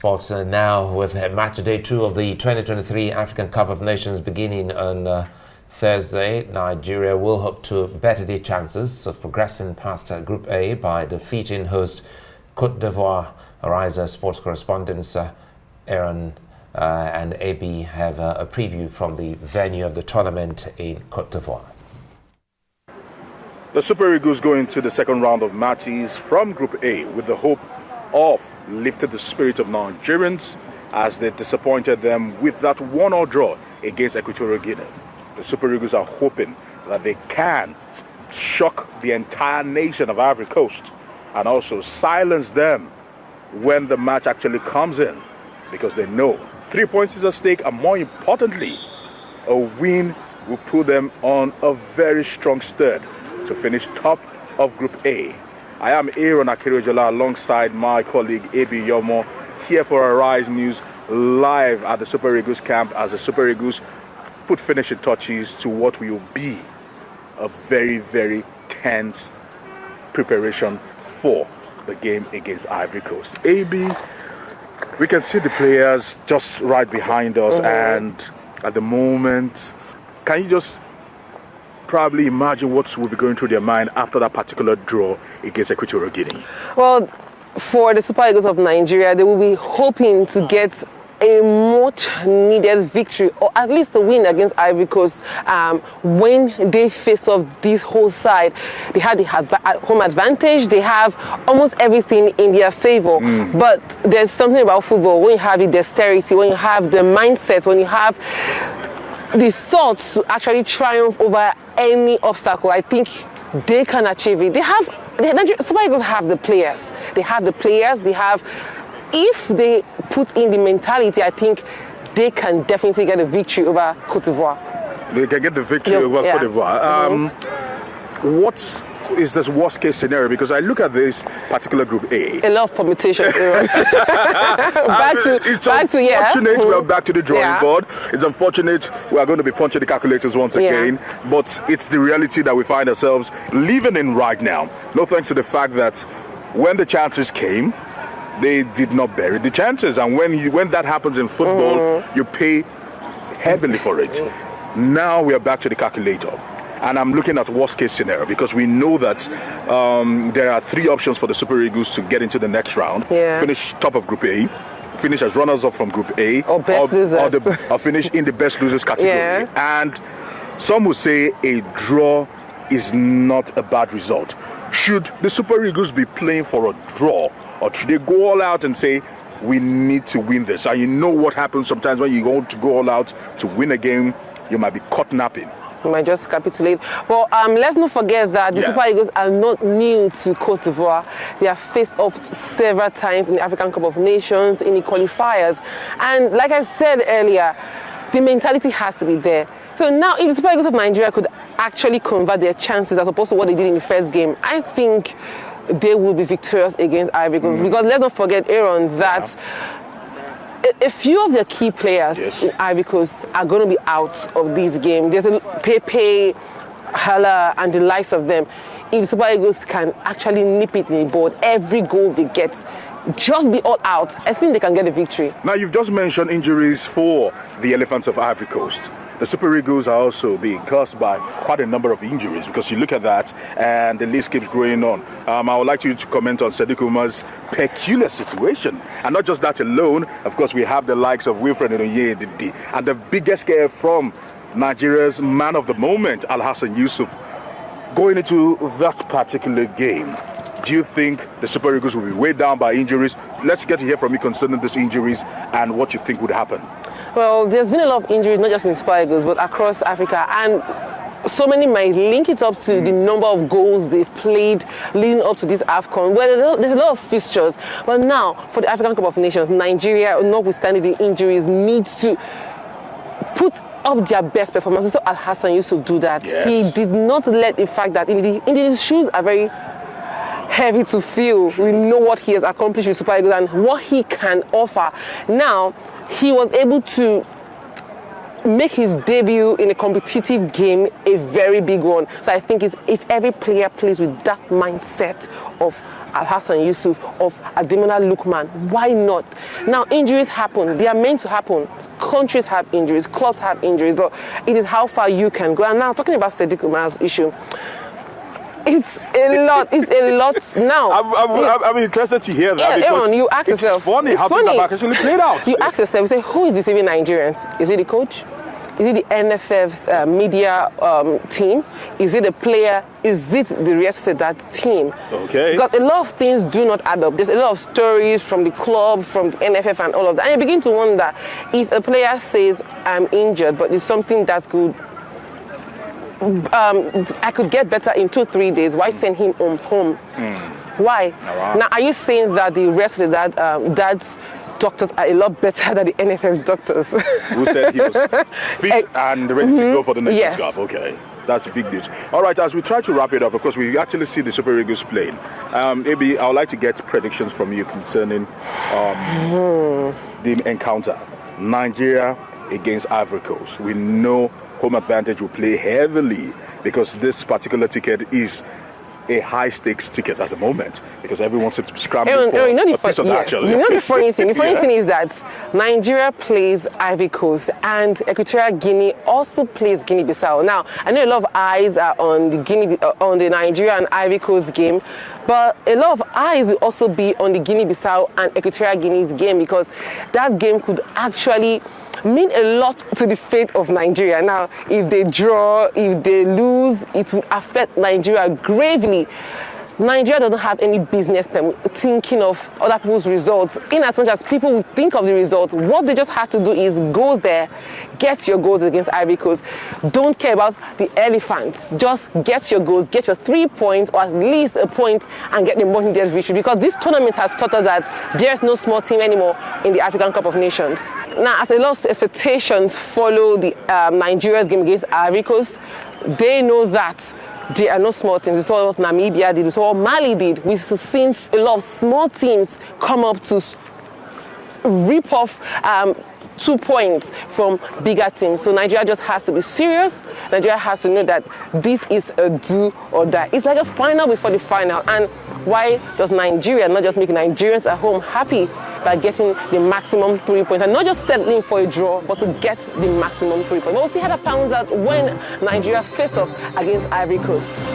Sports now with match day 2 of the 2023 African Cup of Nations beginning on Thursday. Nigeria will hope to better their chances of progressing past Group A by defeating host Cote d'Ivoire. Ariza sports correspondents Aaron and AB have a preview from the venue of the tournament in Cote d'Ivoire. The Super Eagles go into the second round of matches from Group A with the hope of lifting the spirit of Nigerians as they disappointed them with that 1-1 draw against Equatorial Guinea. The Super Eagles are hoping that they can shock the entire nation of Ivory Coast and also silence them when the match actually comes in, because they know 3 points is at stake, and more importantly, a win will put them on a very strong start to finish top of Group A. I am Aaron Akirojola alongside my colleague AB Yomo here for Arise News live at the Super Eagles camp as the Super Eagles put finishing touches to what will be a very, very tense preparation for the game against Ivory Coast. AB, we can see the players just right behind us, and at the moment, can you just probably imagine what will be going through their mind after that particular draw against Equatorial Guinea? Well, for the Super Eagles of Nigeria, they will be hoping to get a much needed victory, or at least a win against Ivory Coast. When they face off this whole side, they have the home advantage, they have almost everything in their favor. But there's something about football, when you have the dexterity, when you have the mindset, when you have the thoughts to actually triumph over any obstacle, I think they can achieve it. The Super Eagles have the players. They have, if they put in the mentality, I think they can definitely get a victory over Cote d'Ivoire. They can get the victory over Cote d'Ivoire. What is this worst case scenario? Because I look at this particular Group A. A lot of permutations. It's unfortunate we're back to the drawing board. It's unfortunate we are going to be punching the calculators once again. But it's the reality that we find ourselves living in right now. No thanks to the fact that when the chances came, they did not bury the chances. And when that happens in football, you pay heavily for it. Now we are back to the calculator. And I'm looking at worst case scenario, because we know that there are 3 options for the Super Eagles to get into the next round. Finish top of Group A, finish as runners up from Group A, or best losers, or finish in the best losers category. And some would say a draw is not a bad result. Should the Super Eagles be playing for a draw, or should they go all out and say, we need to win this? And you know what happens sometimes when you go to go all out to win a game, you might be caught napping. You might just capitulate. But let's not forget that the Super Eagles are not new to Cote d'Ivoire. They have faced off several times in the African Cup of Nations, in the qualifiers. And like I said earlier, the mentality has to be there. So now, if the Super Eagles of Nigeria could actually convert their chances as opposed to what they did in the first game, I think they will be victorious against Ivory Coast. Because let's not forget, Aaron, that a few of the key players in Ivory Coast are going to be out of this game. There's Pepe, Hala, and the likes of them. If the Super Eagles can actually nip it in the board, every goal they get, just be all out, I think they can get a victory. Now, you've just mentioned injuries for the Elephants of Ivory Coast. The Super Eagles are also being caused by quite a number of injuries, because you look at that and the list keeps going on. I would like you to comment on Sadiq Umar's peculiar situation. And not just that alone, of course, we have the likes of Wilfred Ndonye, and the biggest scare from Nigeria's man of the moment, Al-Hassan Yusuf, going into that particular game. Do you think the Super Eagles will be weighed down by injuries? Let's get to hear from you concerning these injuries and what you think would happen. Well, there's been a lot of injuries, not just in Super Eagles, but across Africa. And so many might link it up to the number of goals they've played leading up to this Afcon. Well, there's a lot of fixtures. But now, for the African Cup of Nations, Nigeria, notwithstanding the injuries, needs to put up their best performance. So Al-Hassan used to do that. He did not let the fact that his shoes are very heavy to feel. We know what he has accomplished with Super Eagles and what he can offer. Now, he was able to make his debut in a competitive game a very big one. So I think if every player plays with that mindset of Al-Hassan Yusuf, of Ademola Lookman, why not? Now, injuries happen. They are meant to happen. Countries have injuries, clubs have injuries, but it is how far you can go. And now, talking about Sadiq Umar's issue, it's a lot. It's a lot now. I'm interested to hear that. Yeah, because Aaron, you ask yourself. It's funny how things have actually played out. You ask yourself, you say, who is deceiving Nigerians? Is it the coach? Is it the NFF's media team? Is it the player? Is it the rest of that team? Okay. Because a lot of things do not add up. There's a lot of stories from the club, from the NFF and all of that. And you begin to wonder if a player says, I'm injured, but it's something that could I could get better in 2-3 days. Why send him home? Why? Oh, wow. Now, are you saying that the rest of that doctors are a lot better than the NFF's doctors? Who said he was fit and ready to go for the Nations Cup? Okay. That's big news. All right, as we try to wrap it up, of course, we actually see the Super Eagles playing. Maybe I would like to get predictions from you concerning the encounter. Nigeria against Ivory Coast. We know home advantage will play heavily because this particular ticket is a high-stakes ticket at the moment because everyone seems to be scrambling for a piece of action. You know the funny thing? The funny thing is that Nigeria plays Ivory Coast and Equatorial Guinea also plays Guinea-Bissau. Now, I know a lot of eyes are on the Nigeria and Ivory Coast game, but a lot of eyes will also be on the Guinea-Bissau and Equatorial Guinea's game because that game could actually mean a lot to the fate of Nigeria. Now, if they draw, if they lose, it will affect Nigeria gravely. Nigeria doesn't have any business thinking of other people's results. In as much as people will think of the result, what they just have to do is go there, get your goals against Ivory Coast. Don't care about the elephants. Just get your goals, get your 3 points or at least a point and get the most needed victory because this tournament has taught us that there's no small team anymore in the African Cup of Nations. Now, as a lot of expectations follow the Nigeria's game against Ivory Coast, they know that there are no small teams. We saw what Namibia did, we saw what Mali did. We've seen a lot of small teams come up to rip off 2 points from bigger teams. So Nigeria just has to be serious. Nigeria has to know that this is a do or die. It's like a final before the final. And why does Nigeria not just make Nigerians at home happy by getting the maximum 3 points and not just settling for a draw, but to get the maximum 3 points? But we'll see how that pans out when Nigeria face off against Ivory Coast.